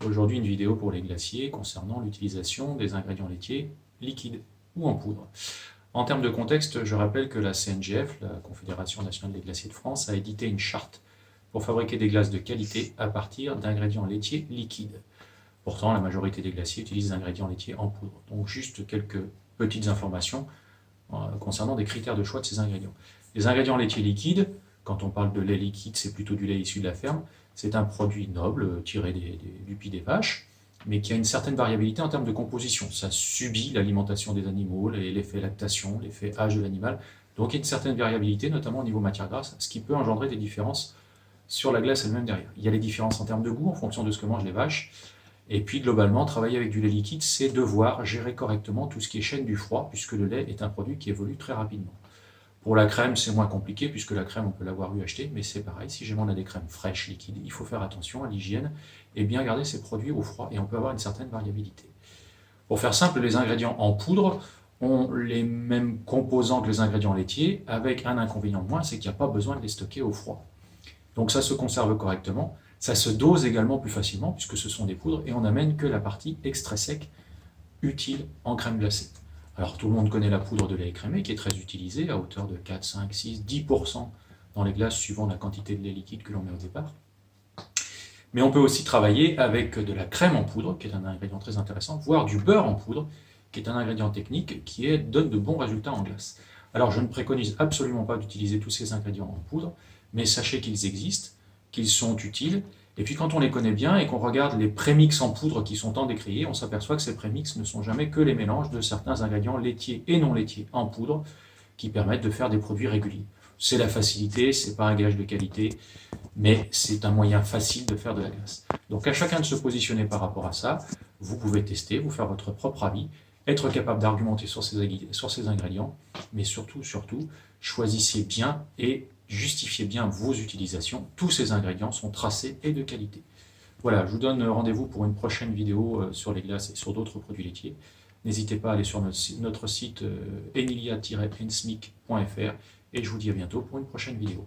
Aujourd'hui, une vidéo pour les glaciers concernant l'utilisation des ingrédients laitiers liquides ou en poudre. En termes de contexte, je rappelle que la CNGF, la Confédération nationale des glaciers de France, a édité une charte pour fabriquer des glaces de qualité à partir d'ingrédients laitiers liquides. Pourtant, la majorité des glaciers utilisent des ingrédients laitiers en poudre. Donc juste quelques petites informations concernant des critères de choix de ces ingrédients. Les ingrédients laitiers liquides, quand on parle de lait liquide, c'est plutôt du lait issu de la ferme. C'est un produit noble, tiré du pis des vaches, mais qui a une certaine variabilité en termes de composition. Ça subit l'alimentation des animaux, l'effet lactation, l'effet âge de l'animal. Donc il y a une certaine variabilité, notamment au niveau matière grasse, ce qui peut engendrer des différences sur la glace elle-même derrière. Il y a les différences en termes de goût, en fonction de ce que mangent les vaches. Et puis globalement, travailler avec du lait liquide, c'est devoir gérer correctement tout ce qui est chaîne du froid, puisque le lait est un produit qui évolue très rapidement. Pour la crème, c'est moins compliqué, puisque la crème, on peut l'avoir eu acheter, mais c'est pareil, si jamais on a des crèmes fraîches, liquides, il faut faire attention à l'hygiène et bien garder ces produits au froid, et on peut avoir une certaine variabilité. Pour faire simple, les ingrédients en poudre ont les mêmes composants que les ingrédients laitiers, avec un inconvénient de moins, c'est qu'il n'y a pas besoin de les stocker au froid. Donc ça se conserve correctement, ça se dose également plus facilement, puisque ce sont des poudres, et on n'amène que la partie extrait sec utile en crème glacée. Alors tout le monde connaît la poudre de lait écrémé qui est très utilisée à hauteur de 4, 5, 6, 10% dans les glaces suivant la quantité de lait liquide que l'on met au départ. Mais on peut aussi travailler avec de la crème en poudre qui est un ingrédient très intéressant, voire du beurre en poudre qui est un ingrédient technique qui donne de bons résultats en glace. Alors je ne préconise absolument pas d'utiliser tous ces ingrédients en poudre, mais sachez qu'ils existent, qu'ils sont utiles. Et puis quand on les connaît bien et qu'on regarde les prémix en poudre qui sont tant décriés, on s'aperçoit que ces prémix ne sont jamais que les mélanges de certains ingrédients laitiers et non laitiers en poudre qui permettent de faire des produits réguliers. C'est la facilité, c'est pas un gage de qualité, mais c'est un moyen facile de faire de la glace. Donc à chacun de se positionner par rapport à ça, vous pouvez tester, vous faire votre propre avis, être capable d'argumenter sur ces ingrédients, mais surtout, choisissez bien et justifiez bien vos utilisations. Tous ces ingrédients sont tracés et de qualité. Voilà, je vous donne rendez-vous pour une prochaine vidéo sur les glaces et sur d'autres produits laitiers. N'hésitez pas à aller sur notre site enilia-ensmic.fr et je vous dis à bientôt pour une prochaine vidéo.